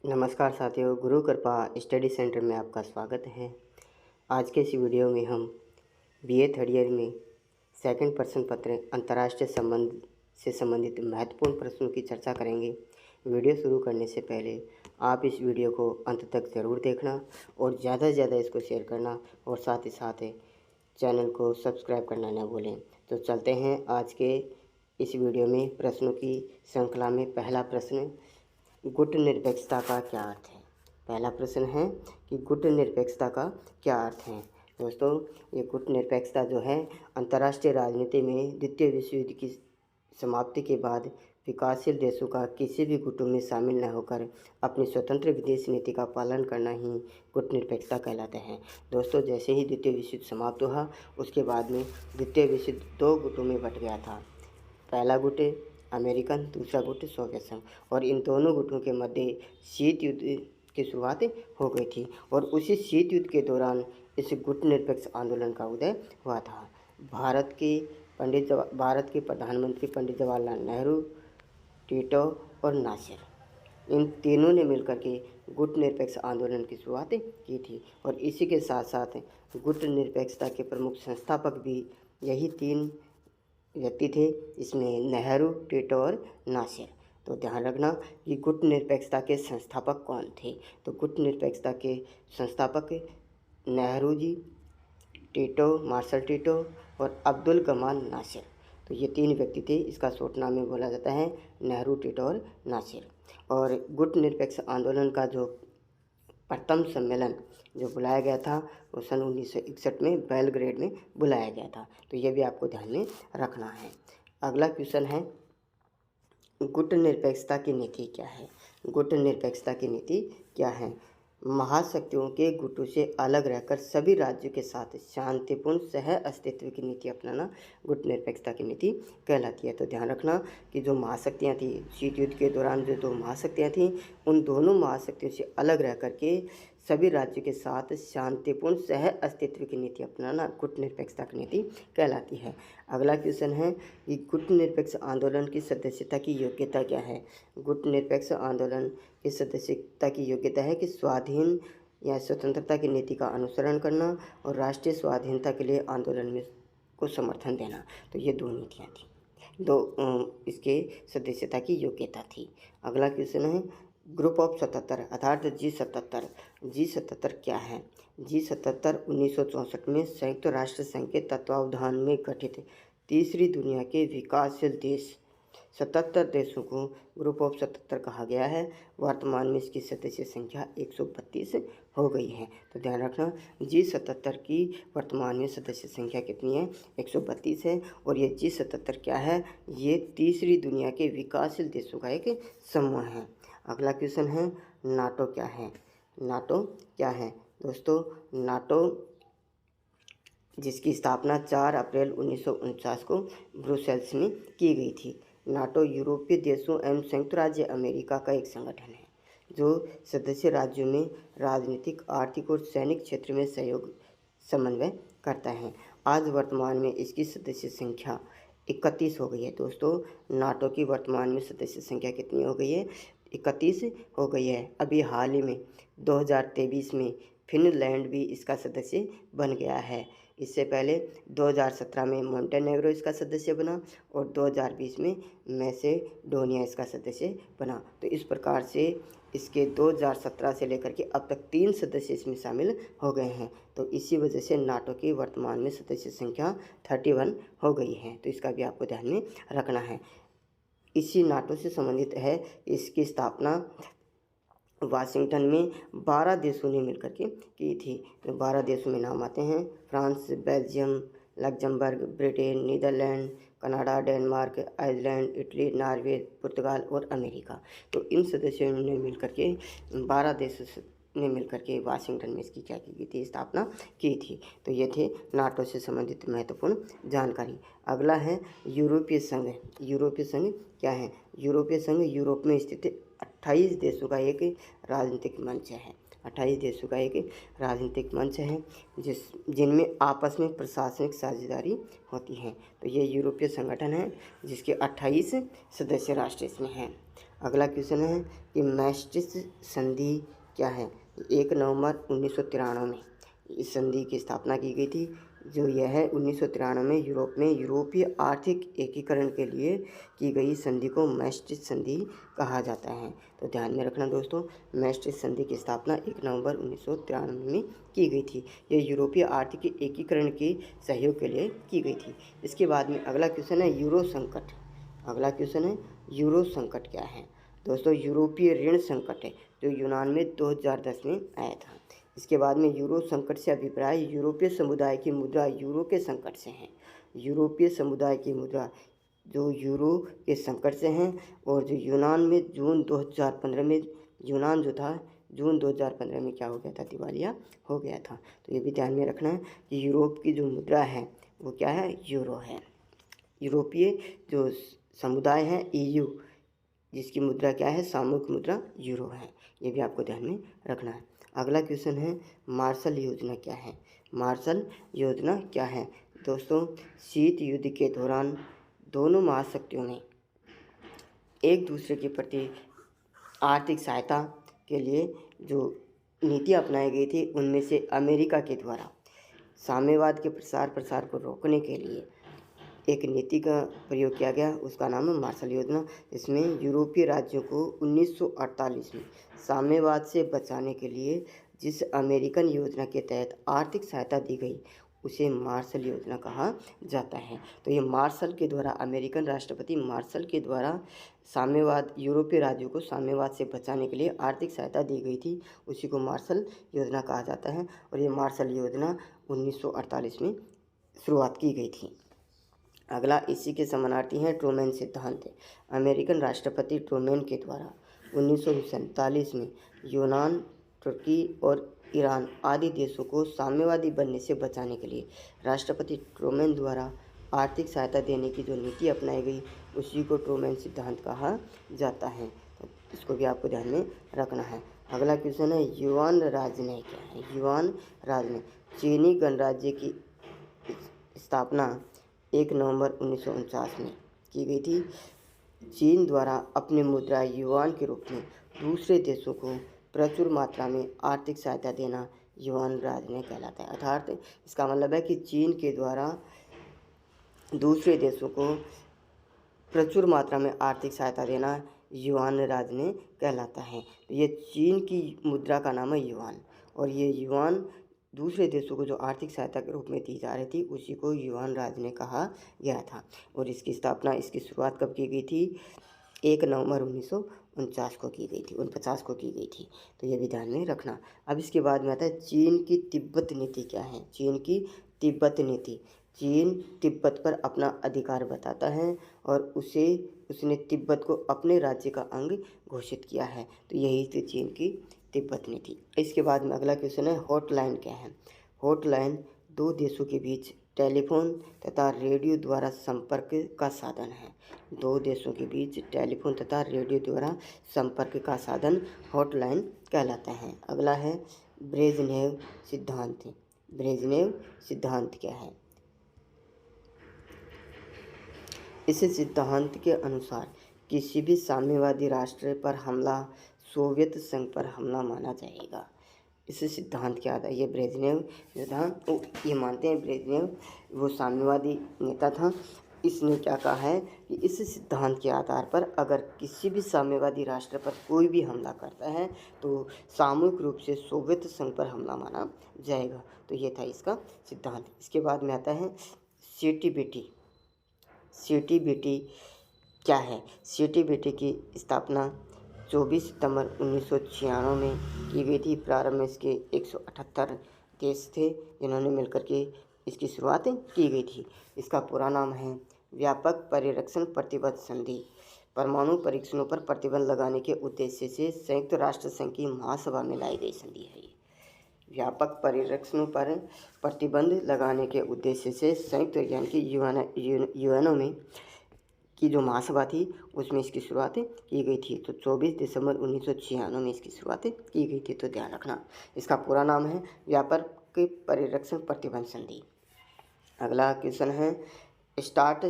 नमस्कार साथियों, गुरु कृपा स्टडी सेंटर में आपका स्वागत है। आज के इस वीडियो में हम बीए थर्ड ईयर में सेकंड प्रश्न पत्र अंतर्राष्ट्रीय संबंध से संबंधित महत्वपूर्ण प्रश्नों की चर्चा करेंगे। वीडियो शुरू करने से पहले आप इस वीडियो को अंत तक ज़रूर देखना और ज़्यादा से ज़्यादा इसको शेयर करना और साथ ही साथ चैनल को सब्सक्राइब करना न भूलें। तो चलते हैं आज के इस वीडियो में प्रश्नों की श्रृंखला में। पहला प्रश्न, गुट निरपेक्षता का क्या अर्थ है। पहला प्रश्न है कि गुट निरपेक्षता का क्या अर्थ है। दोस्तों, ये गुट निरपेक्षता जो है अंतर्राष्ट्रीय राजनीति में द्वितीय विश्व युद्ध की समाप्ति के बाद विकासशील देशों का किसी भी गुटों में शामिल न होकर अपनी स्वतंत्र विदेश नीति का पालन करना ही गुट निरपेक्षता कहलाता है। दोस्तों, जैसे ही द्वितीय विश्व युद्ध समाप्त हुआ उसके बाद में द्वितीय विश्व युद्ध दो गुटों में बंट गया था। पहला गुट अमेरिकन, दूसरा गुट सोवियत संघ, और इन दोनों गुटों के मध्य शीत युद्ध की शुरुआत हो गई थी और उसी शीत युद्ध के दौरान इस गुट निरपेक्ष आंदोलन का उदय हुआ था। भारत के प्रधानमंत्री पंडित जवाहरलाल नेहरू, टिटो और नासिर, इन तीनों ने मिलकर के गुट निरपेक्ष आंदोलन की शुरुआत की थी और इसी के साथ साथ गुट निरपेक्षता के प्रमुख संस्थापक भी यही तीन व्यक्ति थे। इसमें नेहरू, टिटो और नासिर। तो ध्यान रखना कि गुट निरपेक्षता के संस्थापक कौन थे। तो गुट निरपेक्षता के संस्थापक Nehru ji, Tito, martial Tito और अब्दुल गमाल नासिर। तो ये तीन व्यक्ति थे। इसका शॉर्ट नाम में बोला जाता है नेहरू, टिटो और नासिर। और गुट निरपेक्ष आंदोलन का जो प्रथम सम्मेलन जो बुलाया गया था वो सन 1961 में बेलग्रेड में बुलाया गया था। तो ये भी आपको ध्यान में रखना है। अगला क्वेश्चन है, गुट निरपेक्षता की नीति क्या है। गुट निरपेक्षता की नीति क्या है। महाशक्तियों के गुटों से अलग रहकर सभी राज्यों के साथ शांतिपूर्ण सह अस्तित्व की नीति अपनाना गुट निरपेक्षता की नीति कहलाती है। तो ध्यान रखना कि जो महाशक्तियाँ थी शीत युद्ध के दौरान, जो दो महाशक्तियाँ थीं, उन दोनों महाशक्तियों से अलग रह करके सभी राज्यों के साथ शांतिपूर्ण सह अस्तित्व की नीति अपनाना गुट निरपेक्षता की नीति कहलाती है। अगला क्वेश्चन है कि गुट निरपेक्ष आंदोलन की सदस्यता की योग्यता क्या है। गुट निरपेक्ष आंदोलन की सदस्यता की योग्यता है कि स्वाधीन या स्वतंत्रता की नीति का अनुसरण करना और राष्ट्रीय स्वाधीनता के लिए आंदोलन में को समर्थन देना। तो ये दो नीतियाँ थी, इसके सदस्यता की योग्यता थी। अगला क्वेश्चन है, ग्रुप ऑफ 77 अर्थात G77 क्या है। G77 1964 में संयुक्त राष्ट्र संघ के तत्वावधान में गठित तीसरी दुनिया के विकासशील देश 77 देशों को ग्रुप ऑफ 77 कहा गया है। वर्तमान में इसकी सदस्य संख्या 132 हो गई है। तो ध्यान रखना, G77 की वर्तमान में सदस्य संख्या कितनी है, 132 है। और ये G77 क्या है, ये तीसरी दुनिया के विकासशील देशों का एक समूह है। अगला क्वेश्चन है, नाटो क्या है। नाटो क्या है। दोस्तों, नाटो जिसकी स्थापना 4 अप्रैल 1949 को ब्रुसेल्स में की गई थी। नाटो यूरोपीय देशों एवं संयुक्त राज्य अमेरिका का एक संगठन है जो सदस्य राज्यों में राजनीतिक, आर्थिक और सैनिक क्षेत्र में सहयोग समन्वय करता है। आज वर्तमान में इसकी सदस्य संख्या 31 हो गई है। दोस्तों, नाटो की वर्तमान में सदस्य संख्या कितनी हो गई है, 31 हो गई है। अभी हाल ही में 2023 में फिनलैंड भी इसका सदस्य बन गया है। इससे पहले 2017 में मोंटेनेग्रो इसका सदस्य बना और 2020 में मैसेडोनिया इसका सदस्य बना। तो इस प्रकार से इसके 2017 से लेकर के अब तक 3 सदस्य इसमें शामिल हो गए हैं। तो इसी वजह से नाटो की वर्तमान में सदस्य संख्या 31 हो गई है। तो इसका भी आपको ध्यान में रखना है। इसी नाटो से संबंधित है इसकी स्थापना वाशिंगटन में 12 देशों ने मिलकर के की थी। तो 12 देशों में नाम आते हैं France, Belgium, Luxembourg, Britain, Netherland, Canada, Denmark, Iceland, Italy, Norway, पुर्तगाल और अमेरिका। तो इन सदस्यों ने मिलकर के 12 देशों ने मिलकर के वाशिंगटन में इसकी क्या की थी, स्थापना की थी। तो ये थे नाटो से संबंधित महत्वपूर्ण जानकारी। अगला है यूरोपीय संघ। यूरोपीय संघ क्या है। यूरोपीय संघ यूरोप में स्थित 28 देशों का एक राजनीतिक मंच है। 28 देशों का एक राजनीतिक मंच है जिनमें आपस में प्रशासनिक साझेदारी होती है। तो ये यूरोपीय संगठन है जिसके 28 सदस्य राष्ट्र इसमें हैं। अगला क्वेश्चन है कि मैस्ट्रिक्ट संधि क्या है। 1 नवंबर 1993 में इस संधि की स्थापना की गई थी। जो यह है 1993 में यूरोप में यूरोपीय आर्थिक एकीकरण के लिए की गई संधि को मैस्ट्रिक्ट संधि कहा जाता है। तो ध्यान में रखना दोस्तों, मैस्ट्रिक्ट संधि की स्थापना 1 नवंबर 1993 में की गई थी। यह यूरोपीय आर्थिक एकीकरण के सहयोग के लिए की गई थी। इसके बाद में अगला क्वेश्चन है यूरो संकट। अगला क्वेश्चन है यूरो संकट क्या है। दोस्तों यूरोपीय ऋण संकट है जो यूनान में 2010 में आया था। इसके बाद में यूरो संकट से अभिप्राय यूरोपीय समुदाय की मुद्रा यूरो के संकट से है। यूरोपीय समुदाय की मुद्रा जो यूरो के संकट से हैं और जो यूनान में जून 2015 में यूनान जो था जून 2015 में क्या हो गया था, दिवालिया हो गया था। तो ये भी ध्यान में रखना है कि यूरोप की जो मुद्रा है वो क्या है, यूरो है। यूरोपीय जो समुदाय है EU जिसकी मुद्रा क्या है, सामूहिक मुद्रा यूरो है। ये भी आपको ध्यान में रखना है। अगला क्वेश्चन है मार्शल योजना क्या है। मार्शल योजना क्या है। दोस्तों शीत युद्ध के दौरान दोनों महाशक्तियों ने एक दूसरे के प्रति आर्थिक सहायता के लिए जो नीति अपनाई गई थी उनमें से अमेरिका के द्वारा साम्यवाद के प्रसार को रोकने के लिए एक नीति का प्रयोग किया गया, उसका नाम है मार्शल योजना। इसमें यूरोपीय राज्यों को 1948 में साम्यवाद से बचाने के लिए जिस अमेरिकन योजना के तहत आर्थिक सहायता दी गई उसे मार्शल योजना कहा जाता है। तो ये मार्शल के द्वारा, अमेरिकन राष्ट्रपति मार्शल के द्वारा साम्यवाद, यूरोपीय राज्यों को साम्यवाद से बचाने के लिए आर्थिक सहायता दी गई थी, उसी को मार्शल योजना कहा जाता है। और ये मार्शल योजना 1948 में शुरुआत की गई थी। अगला इसी के समानार्थी हैं ट्रूमैन सिद्धांत। अमेरिकन राष्ट्रपति ट्रूमैन के द्वारा 1947 में यूनान, तुर्की और ईरान आदि देशों को साम्यवादी बनने से बचाने के लिए राष्ट्रपति ट्रूमैन द्वारा आर्थिक सहायता देने की जो नीति अपनाई गई उसी को ट्रूमैन सिद्धांत कहा जाता है। तो इसको भी आपको ध्यान में रखना है। अगला क्वेश्चन है युआन राजनय क्या है। युआन राजनय चीनी गणराज्य की स्थापना 1 नवंबर 1949 में की गई थी। चीन द्वारा अपनी मुद्रा युआन के रूप में दूसरे देशों को प्रचुर मात्रा में आर्थिक सहायता देना युआन राजनय कहलाता है। अर्थात इसका मतलब है कि चीन के द्वारा दूसरे देशों को प्रचुर मात्रा में आर्थिक सहायता देना युआन राजनय कहलाता है। तो ये चीन की मुद्रा का नाम है युआन, और ये युआन दूसरे देशों को जो आर्थिक सहायता के रूप में दी जा रही थी उसी को युआन राजनय कहा गया था। और इसकी स्थापना, इसकी शुरुआत कब की गई थी, 1 नवंबर 1949 को की गई थी, 1950 को की गई थी। तो ये भी ध्यान में रखना। अब इसके बाद में आता है चीन की तिब्बत नीति क्या है। चीन की तिब्बत नीति, चीन तिब्बत पर अपना अधिकार बताता है और उसने तिब्बत को अपने राज्य का अंग घोषित किया है। तो यही थी चीन की तिब्बत नीति। इसके बाद में अगला क्वेश्चन है हॉटलाइन क्या है। हॉटलाइन दो देशों के बीच टेलीफोन तथा रेडियो द्वारा संपर्क का साधन है। दो देशों के बीच टेलीफोन तथा रेडियो द्वारा संपर्क का साधन हॉटलाइन कहलाता है। अगला है ब्रेजनेव सिद्धांत। ब्रेजनेव सिद्धांत क्या है। इस सिद्धांत के अनुसार किसी भी साम्यवादी राष्ट्र पर हमला सोवियत संघ पर हमला माना जाएगा। इस सिद्धांत के आधार, ये ब्रेजनेव सिद्धांत, ये मानते हैं ब्रेजनेव वो साम्यवादी नेता था। इसने क्या कहा है कि इस सिद्धांत के आधार पर अगर किसी भी साम्यवादी राष्ट्र पर कोई भी हमला करता है तो सामूहिक रूप से सोवियत संघ पर हमला माना जाएगा। तो ये था इसका सिद्धांत। इसके बाद में आता है सीटीबीटी। सीटीबीटी क्या है। सीटीबीटी की स्थापना 24 सितंबर 1996 में की गई थी। प्रारंभ में इसके 178 देश थे जिन्होंने मिलकर के इसकी शुरुआत की गई थी। इसका पूरा नाम है व्यापक परिरक्षण प्रतिबद्ध संधि। परमाणु परीक्षणों पर प्रतिबंध लगाने के उद्देश्य से संयुक्त राष्ट्र संघ की महासभा में लाई गई संधि है। व्यापक परिरक्षणों पर प्रतिबंध लगाने के उद्देश्य से संयुक्त यानी कि यूएनओ में की जो महासभा थी उसमें इसकी शुरुआत की गई थी। तो 24 दिसंबर 1996 में इसकी शुरुआत की गई थी। तो ध्यान रखना, इसका पूरा नाम है व्यापक परिरक्षण प्रतिबंध संधि। अगला क्वेश्चन है स्टार्ट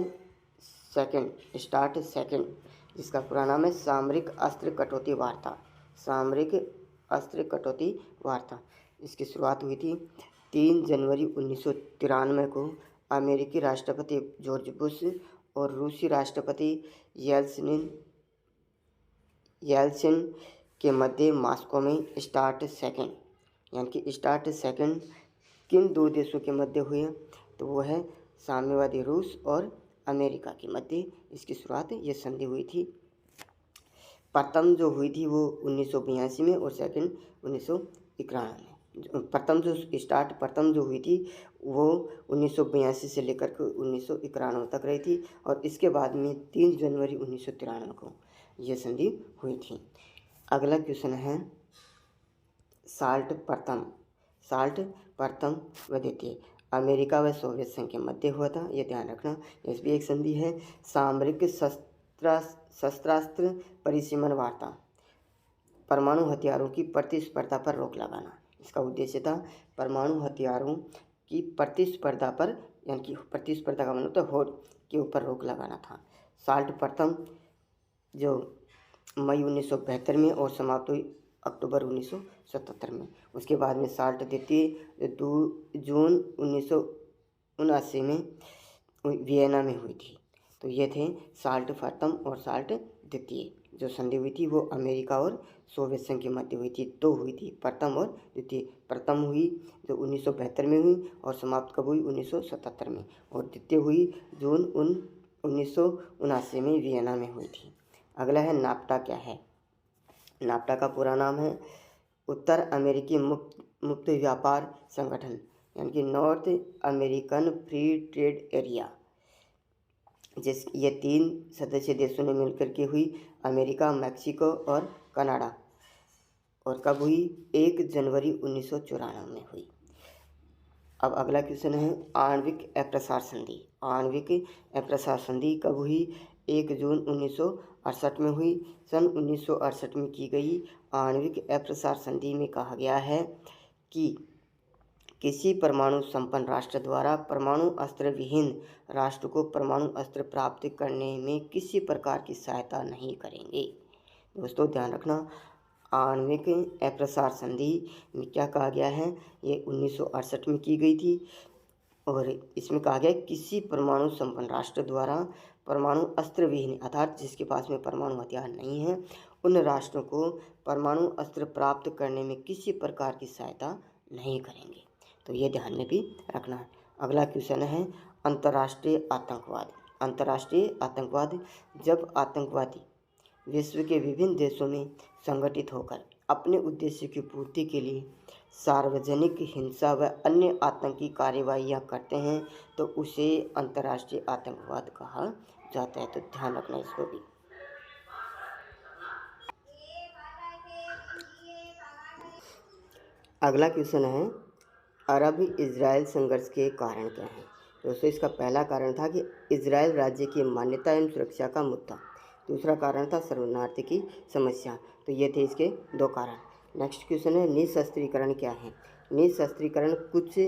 सेकंड जिसका पूरा नाम है सामरिक अस्त्र कटौती वार्ता। सामरिक अस्त्र कटौती वार्ता। इसकी शुरुआत हुई थी 3 जनवरी 1993 को अमेरिकी राष्ट्रपति जॉर्ज बुश और रूसी राष्ट्रपति येल्सिन के मध्य मॉस्को में स्टार्ट सेकंड, यानी कि स्टार्ट सेकंड किन 2 देशों के मध्य हुए, तो वो है साम्यवादी रूस और अमेरिका के मध्य इसकी शुरुआत ये संधि हुई थी। प्रथम जो हुई थी वो 1982 में और सेकंड 1991 में। प्रथम जो हुई थी वो 1982 से लेकर के 1991 तक रही थी और इसके बाद में 3 जनवरी 1993 को ये संधि हुई थी। अगला क्वेश्चन है साल्ट प्रथम व द्वितीय अमेरिका व सोवियत संघ के मध्य हुआ था, ये ध्यान रखना। इस भी एक संधि है। सामरिक शस्त्रास्त्र परिसीमन वार्ता, परमाणु हथियारों की प्रतिस्पर्धा पर रोक लगाना। इसका उद्देश्य था परमाणु हथियारों की प्रतिस्पर्धा पर, यानी कि प्रतिस्पर्धा का मतलब होड़ के ऊपर रोक लगाना था। साल्ट प्रथम जो मई 1972 में और समाप्त हुई अक्टूबर 1977 में। उसके बाद में साल्ट द्वितीय 2 जून 1979 में वियना में हुई थी। तो ये थे साल्ट प्रथम और साल्ट द्वितीय। जो संधि हुई थी वो अमेरिका और सोवियत संघ के मध्य हुई थी। 2 हुई थी, प्रथम और द्वितीय। प्रथम हुई जो 1972 में हुई और समाप्त कब हुई 1977 में, और द्वितीय हुई जून 1979 में वियना में हुई थी। अगला है नाफ्टा क्या है। नाफ्टा का पूरा नाम है उत्तर अमेरिकी मुक्त व्यापार संगठन, यानी कि north American free trade area. ये 3 सदस्य देशों ने मिलकर के हुई, अमेरिका, मैक्सिको और कनाडा। और कब हुई 1 जनवरी 1994 में हुई। अब अगला क्वेश्चन है आणविक अप्रसार संधि। आणविक अप्रसार संधि कब हुई? 1 जून 1968 में हुई। सन 1968 में की गई आणविक अप्रसार संधि में कहा गया है कि किसी परमाणु संपन्न राष्ट्र द्वारा परमाणु अस्त्र विहीन राष्ट्र को परमाणु अस्त्र प्राप्त करने में किसी प्रकार की सहायता नहीं करेंगे। दोस्तों ध्यान रखना, आणविक अप्रसार संधि में क्या कहा गया है, ये 1968 में की गई थी और इसमें कहा गया किसी परमाणु संपन्न राष्ट्र द्वारा परमाणु अस्त्र विहीन, अर्थात जिसके पास में परमाणु हथियार नहीं है, उन राष्ट्रों को परमाणु अस्त्र प्राप्त करने में किसी प्रकार की सहायता नहीं करेंगे। तो ये ध्यान में भी रखना है। अगला क्वेश्चन है अंतर्राष्ट्रीय आतंकवाद। अंतर्राष्ट्रीय आतंकवाद, जब आतंकवादी विश्व के विभिन्न देशों में संगठित होकर अपने उद्देश्य की पूर्ति के लिए सार्वजनिक हिंसा व अन्य आतंकी कार्यवाहियाँ करते हैं तो उसे अंतर्राष्ट्रीय आतंकवाद कहा जाता है। तो ध्यान रखना इसको भी। अगला क्वेश्चन है अरब इजराइल संघर्ष के कारण क्या हैं। दोस्तों इसका पहला कारण था कि इजराइल राज्य की मान्यता एवं सुरक्षा का मुद्दा। दूसरा कारण था शरणार्थी की समस्या। तो ये थे इसके 2 कारण। नेक्स्ट क्वेश्चन है निशस्त्रीकरण क्या है। निशस्त्रीकरण कुछ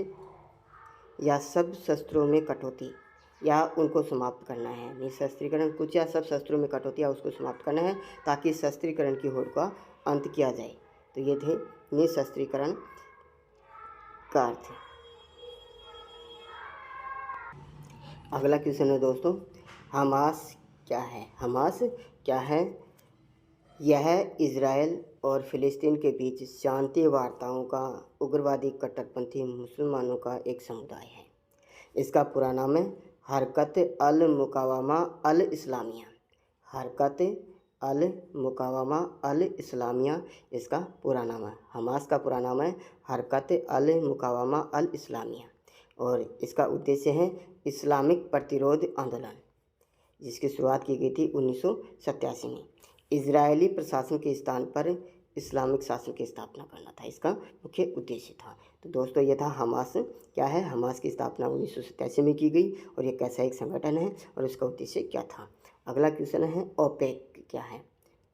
या सब शस्त्रों में कटौती या उनको समाप्त करना है। निशस्त्रीकरण कुछ या सब शस्त्रों में कटौती या उसको समाप्त करना है ताकि शस्त्रीकरण की होड़ का अंत किया जाए। तो ये थे निशस्त्रीकरण का अर्थ। अगला क्वेश्चन है दोस्तों हमास क्या है। हमास क्या है? यह इजराइल और फिलिस्तीन के बीच शांति वार्ताओं का उग्रवादी कट्टरपंथी मुसलमानों का एक समुदाय है। इसका पूरा नाम है हरकत अल मुकावामा अल इस्लामिया। हरकत अल मुकावामा अल इस्लामिया इसका पूरा नाम है। हमास का पूरा नाम है हरकत अल मुकावामा अल इस्लामिया और इसका उद्देश्य है इस्लामिक प्रतिरोध आंदोलन, जिसकी शुरुआत की गई थी 1987 में। इजरायली प्रशासन के स्थान पर इस्लामिक शासन की स्थापना करना था इसका मुख्य उद्देश्य था। तो दोस्तों ये था हमास क्या है। हमास की स्थापना 1987 में की गई और ये कैसा एक संगठन है और इसका उद्देश्य क्या था। अगला क्वेश्चन है ओपेक क्या है।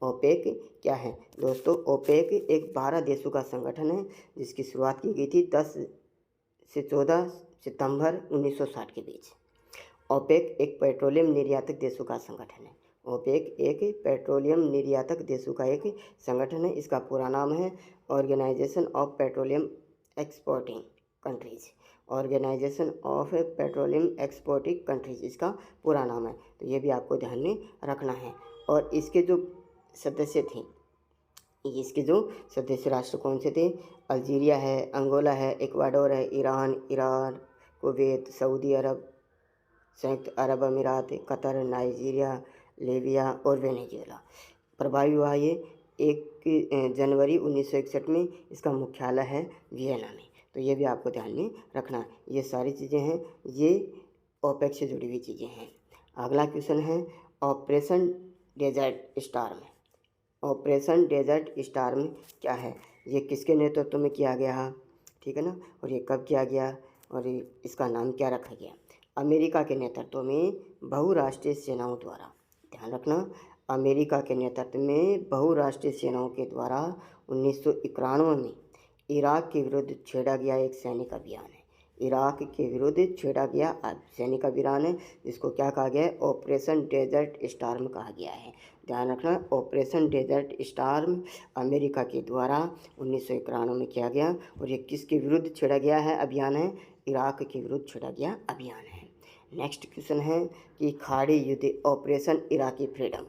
ओपेक क्या है? दोस्तों ओपेक एक 12 देशों का संगठन है जिसकी शुरुआत की गई थी 10 से 14 सितंबर 1960 के बीच। ओपेक एक पेट्रोलियम निर्यातक देशों का संगठन है। ओपेक एक पेट्रोलियम निर्यातक देशों का एक संगठन है। इसका पूरा नाम है organisation of petroleum exporting countries. Organisation of petroleum exporting countries इसका पूरा नाम है। तो ये भी आपको ध्यान में रखना है। और इसके जो सदस्य थे, इसके जो सदस्य राष्ट्र कौन से थे? अल्जीरिया है, अंगोला है, इक्वाडोर है, ईरान, कुवैत, सऊदी अरब, संयुक्त अरब अमीरात, कतर, नाइजीरिया, लीबिया और वेनेजुएला। प्रभावी हुआ ये 1 जनवरी 1961 में। इसका मुख्यालय है वियना में। तो ये भी आपको ध्यान में रखना है। ये सारी चीज़ें हैं, ये ओपेक से जुड़ी हुई चीज़ें हैं। अगला क्वेश्चन है operation desert storm. Operation desert storm क्या है? ये किसके नेतृत्व में किया गया, ठीक है ना? और ये कब किया गया और इसका नाम क्या रखा गया? अमेरिका के नेतृत्व में बहुराष्ट्रीय सेनाओं द्वारा, ध्यान रखना, अमेरिका के नेतृत्व में बहुराष्ट्रीय सेनाओं के द्वारा 1991 में इराक के विरुद्ध छेड़ा गया एक सैनिक अभियान है। इराक के विरुद्ध छेड़ा गया सैनिक अभियान है, जिसको क्या कहा गया है? ऑपरेशन डेजर्ट स्टार्म कहा गया है। ध्यान रखना, ऑपरेशन डेजर्ट स्टार्म अमेरिका के द्वारा 1991 में किया गया। और ये किसके विरुद्ध छेड़ा गया है अभियान है? इराक के विरुद्ध छेड़ा गया अभियान है। नेक्स्ट क्वेश्चन है कि खाड़ी युद्ध ऑपरेशन इराकी फ्रीडम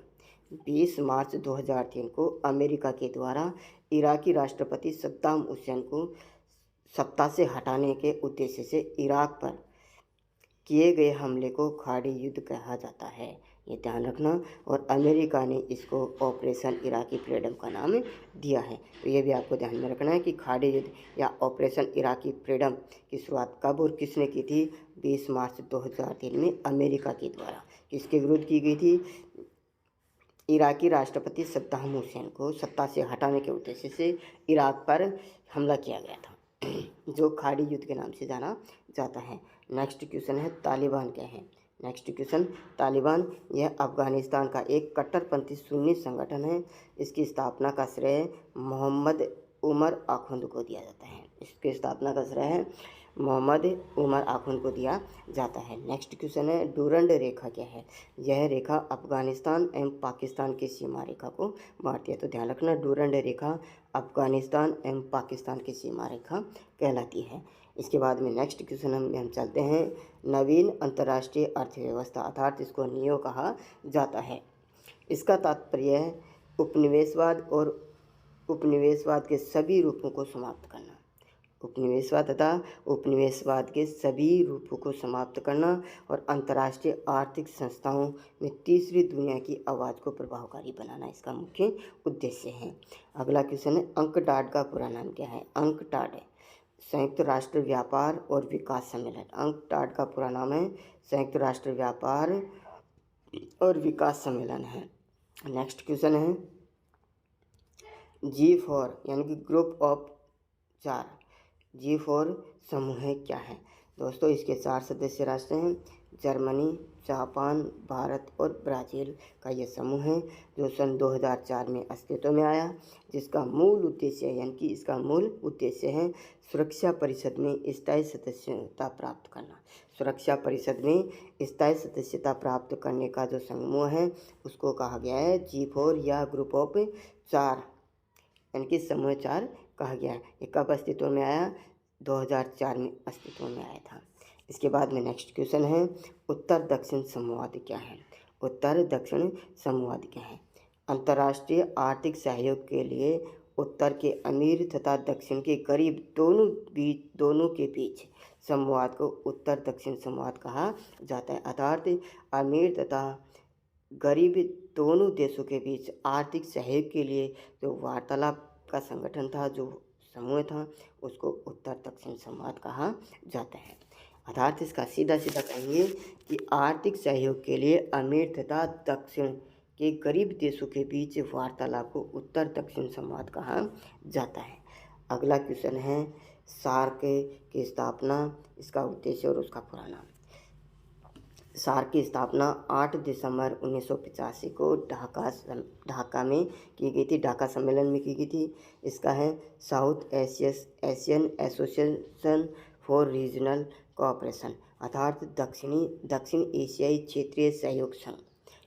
20 मार्च 2003 को अमेरिका के द्वारा इराकी राष्ट्रपति सद्दाम हुसैन को सत्ता से हटाने के उद्देश्य से इराक पर किए गए हमले को खाड़ी युद्ध कहा जाता है। ये ध्यान रखना। और अमेरिका ने इसको ऑपरेशन इराकी फ्रीडम का नाम दिया है। तो ये भी आपको ध्यान में रखना है कि खाड़ी युद्ध या ऑपरेशन इराकी फ्रीडम की शुरुआत कब और किसने की थी? 20 मार्च 2003 में अमेरिका के द्वारा। किसके विरुद्ध की गई थी? इराकी राष्ट्रपति सद्दाम हुसैन को सत्ता से हटाने के उद्देश्य से इराक पर हमला किया गया था, जो खाड़ी युद्ध के नाम से जाना जाता है। नेक्स्ट क्वेश्चन है तालिबान क्या है? नेक्स्ट क्वेश्चन, तालिबान यह अफ़गानिस्तान का एक कट्टरपंथी सुन्नी संगठन है। इसकी स्थापना का श्रेय मोहम्मद उमर आखुंद को दिया जाता है। इसकी स्थापना का श्रेय है मोहम्मद उमर आखुंद को दिया जाता है। नेक्स्ट क्वेश्चन है डूरंड रेखा क्या है? यह रेखा अफ़गानिस्तान एवं पाकिस्तान की सीमा रेखा को बांटती है। तो ध्यान रखना, डूरंड रेखा अफ़गानिस्तान एवं पाकिस्तान की सीमा रेखा कहलाती है। इसके बाद में नेक्स्ट क्वेश्चन हम चलते हैं नवीन अंतर्राष्ट्रीय अर्थव्यवस्था, अर्थात इसको नियो कहा जाता है। इसका तात्पर्य है उपनिवेशवाद और उपनिवेशवाद के सभी रूपों को समाप्त करना। उपनिवेशवाद तथा उपनिवेशवाद के सभी रूपों को समाप्त करना और अंतर्राष्ट्रीय आर्थिक संस्थाओं में तीसरी दुनिया की आवाज़ को प्रभावकारी बनाना इसका मुख्य उद्देश्य है। अगला क्वेश्चन है अंकटाड का पूरा नाम क्या है? अंकटाड संयुक्त राष्ट्र व्यापार और विकास सम्मेलन। अंकटाड का पूरा नाम है संयुक्त राष्ट्र व्यापार और विकास सम्मेलन है। नेक्स्ट क्वेश्चन है G4 यानी कि ग्रुप ऑफ 4। G4 समूह क्या है? दोस्तों इसके 4 सदस्य राष्ट्र हैं, जर्मनी, जापान, भारत और ब्राज़ील का ये समूह है, जो सन 2004 में अस्तित्व में आया, जिसका मूल उद्देश्य यानी कि इसका मूल उद्देश्य है सुरक्षा परिषद में स्थायी सदस्यता प्राप्त करना। सुरक्षा परिषद में स्थायी सदस्यता प्राप्त करने का जो समूह है उसको कहा गया है G4 या ग्रुप ऑफ 4 यानी कि समूह 4 कहा गया है। ये कब अस्तित्व में आया? 2004 में अस्तित्व में आया था। इसके बाद में नेक्स्ट क्वेश्चन है उत्तर दक्षिण समूहवाद क्या है? उत्तर दक्षिण समूहवाद क्या है? अंतर्राष्ट्रीय आर्थिक सहयोग के लिए उत्तर के अमीर तथा दक्षिण के गरीब दोनों के बीच समूहवाद को उत्तर दक्षिण समूहवाद कहा जाता है। अर्थात अमीर तथा गरीब दोनों देशों के बीच आर्थिक सहयोग के लिए जो वार्तालाप का संगठन था, जो समूह था, उसको उत्तर दक्षिण संवाद कहा जाता है। अर्थात इसका सीधा सीधा कहेंगे कि आर्थिक सहयोग के लिए अमीर तथा दक्षिण के गरीब देशों के बीच वार्तालाप को उत्तर दक्षिण संवाद कहा जाता है। अगला क्वेश्चन है सार्क की स्थापना, इसका उद्देश्य और उसका पूरा नाम। सार्क की स्थापना 8 दिसंबर 1985 को ढाका में की गई थी, ढाका सम्मेलन में की गई थी। इसका है south Asian association for regional cooperation, अर्थात दक्षिण एशियाई क्षेत्रीय सहयोग संघ।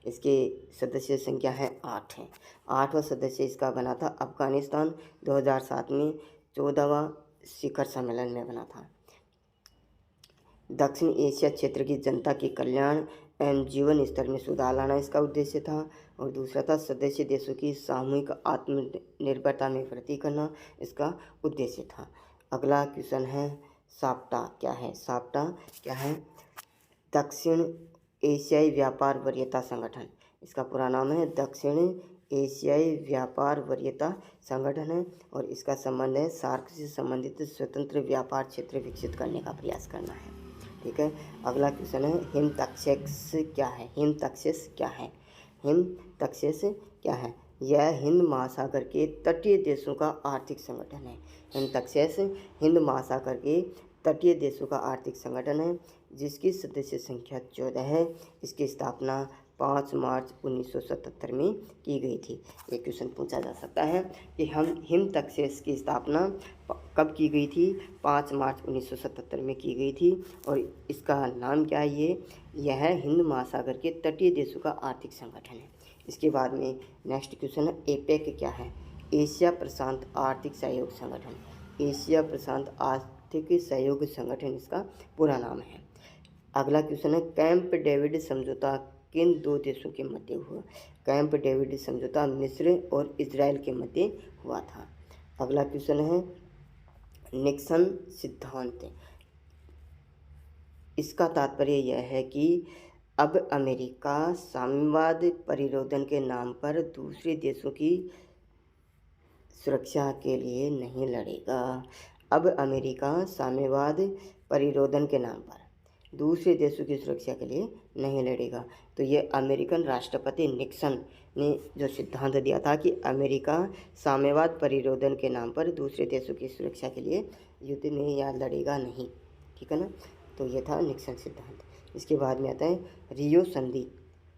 इसके सदस्य संख्या है 8 है। 8वां सदस्य इसका बना था अफगानिस्तान, 2007 में 14वां शिखर सम्मेलन में बना था। दक्षिण एशिया क्षेत्र की जनता के कल्याण एवं जीवन स्तर में सुधार लाना इसका उद्देश्य था। और दूसरा था सदस्य देशों की सामूहिक आत्मनिर्भरता में वृद्धि करना इसका उद्देश्य था। अगला क्वेश्चन है साप्टा क्या है? साप्टा क्या है? दक्षिण एशियाई व्यापार वरीयता संगठन, इसका पूरा नाम है दक्षिण एशियाई व्यापार वरीयता संगठन है। और इसका संबंध है सार्क से संबंधित स्वतंत्र व्यापार क्षेत्र विकसित करने का प्रयास करना है। ठीक है। अगला क्वेश्चन है हिमतक्षेस क्या है? हिमतक्षेस क्या है? हिमतक्षेस क्या है? यह हिंद महासागर के तटीय देशों का आर्थिक संगठन है। हिमतक्षेस हिंद महासागर के तटीय देशों का आर्थिक संगठन है जिसकी सदस्य संख्या 14 है। इसकी स्थापना 5 मार्च 1977 में की गई थी। एक क्वेश्चन पूछा जा सकता है कि हम हिमतक्षेस की स्थापना कब की गई थी? 5 मार्च 1977 में की गई थी। और इसका नाम क्या है? यह हिंद महासागर के तटीय देशों का आर्थिक संगठन है। इसके बाद में नेक्स्ट क्वेश्चन है एपेक क्या है? एशिया प्रशांत आर्थिक सहयोग संगठन। एशिया प्रशांत आर्थिक सहयोग संगठन इसका पूरा नाम है। अगला क्वेश्चन है कैंप डेविड समझौता किन 2 देशों के मध्य हुआ? कैंप डेविड समझौता मिस्र और इजराइल के मध्य हुआ था। अगला क्वेश्चन है निक्सन सिद्धांत। इसका तात्पर्य यह है कि अब अमेरिका साम्यवाद परिरोधन के नाम पर दूसरे देशों की सुरक्षा के लिए नहीं लड़ेगा। अब अमेरिका साम्यवाद परिरोधन के नाम पर दूसरे देशों की सुरक्षा के लिए नहीं लड़ेगा। तो ये अमेरिकन राष्ट्रपति निक्सन ने जो सिद्धांत दिया था कि अमेरिका साम्यवाद परिरोधन के नाम पर दूसरे देशों की सुरक्षा के लिए युद्ध में या लड़ेगा नहीं। ठीक है ना? तो ये था निक्सन सिद्धांत। इसके बाद में आता है रियो संधि।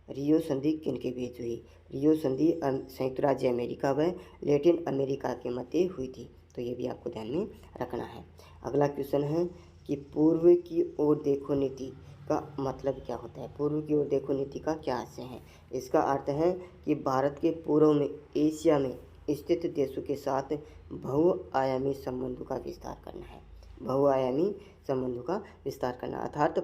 रियो संधि किन के बीच हुई? रियो संधि संयुक्त राज्य अमेरिका व लैटिन अमेरिका के मध्य हुई थी। तो ये भी आपको ध्यान में रखना है। अगला क्वेश्चन है कि पूर्व की ओर देखो नीति का मतलब क्या होता है? पूर्व की ओर देखो नीति का क्या आशय है? इसका अर्थ है कि भारत के पूर्व में एशिया में स्थित देशों के साथ बहुआयामी संबंधों का विस्तार करना है। बहुआयामी संबंधों का विस्तार करना अर्थात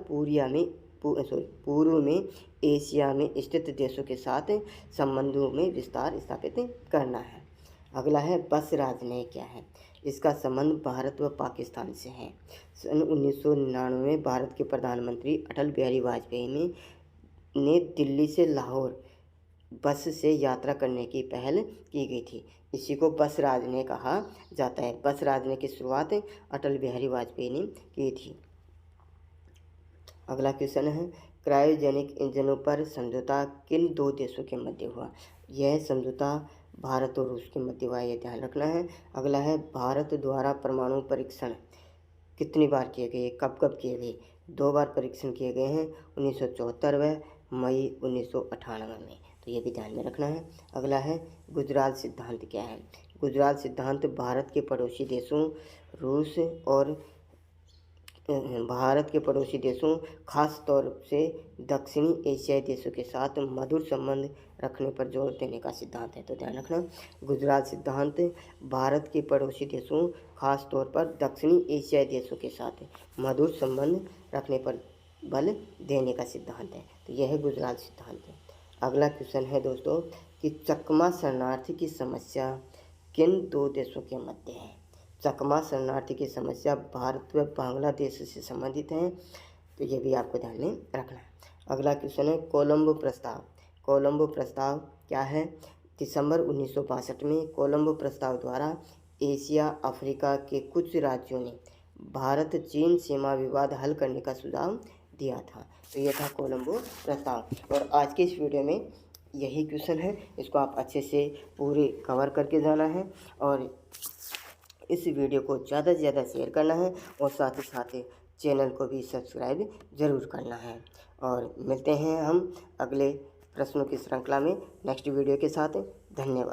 पूर्व में एशिया में स्थित देशों के साथ संबंधों में विस्तार स्थापित करना है। अगला है बस राजनय क्या है? इसका संबंध भारत व पाकिस्तान से है। सन 1999 में भारत के प्रधानमंत्री अटल बिहारी वाजपेयी ने दिल्ली से लाहौर बस से यात्रा करने की पहल की गई थी। इसी को बस राजनय कहा जाता है। बस राजनय की शुरुआत अटल बिहारी वाजपेयी ने की थी। अगला क्वेश्चन है क्रायोजेनिक इंजनों पर समझौता किन 2 देशों के मध्य हुआ? यह समझौता भारत और रूस के मध्य हुआ, यह ध्यान रखना है। अगला है भारत द्वारा परमाणु परीक्षण कितनी बार किए गए? कब कब किए गए? 2 बार परीक्षण किए गए हैं, 1974 व मई 1998 में। तो ये भी ध्यान में रखना है। अगला है गुजरात सिद्धांत क्या है? गुजरात सिद्धांत भारत के पड़ोसी देशों रूस और भारत के पड़ोसी देशों खास तौर से दक्षिणी एशियाई देशों के साथ मधुर संबंध रखने पर जोर देने का सिद्धांत है। तो ध्यान रखना गुजरात सिद्धांत भारत के पड़ोसी देशों खास तौर पर दक्षिणी एशियाई देशों के साथ मधुर संबंध रखने पर बल देने का सिद्धांत है। तो यह है गुजरात सिद्धांत है। अगला क्वेश्चन है दोस्तों कि चकमा शरणार्थी की समस्या किन 2 देशों के मध्य है? चकमा शरणार्थी की समस्या भारत व बांग्लादेश से संबंधित है। तो ये भी आपको ध्यान में रखना है। अगला क्वेश्चन है कोलंबो प्रस्ताव। कोलंबो प्रस्ताव क्या है? दिसंबर 1962 में कोलंबो प्रस्ताव द्वारा एशिया अफ्रीका के कुछ राज्यों ने भारत चीन सीमा विवाद हल करने का सुझाव दिया था। तो ये था कोलंबो प्रस्ताव। और आज के इस वीडियो में यही क्वेश्चन है, इसको आप अच्छे से पूरे कवर करके जाना है और इस वीडियो को ज़्यादा से ज़्यादा शेयर करना है और साथ ही साथ चैनल को भी सब्सक्राइब ज़रूर करना है। और मिलते हैं हम अगले प्रश्नों की श्रृंखला में नेक्स्ट वीडियो के साथ। धन्यवाद।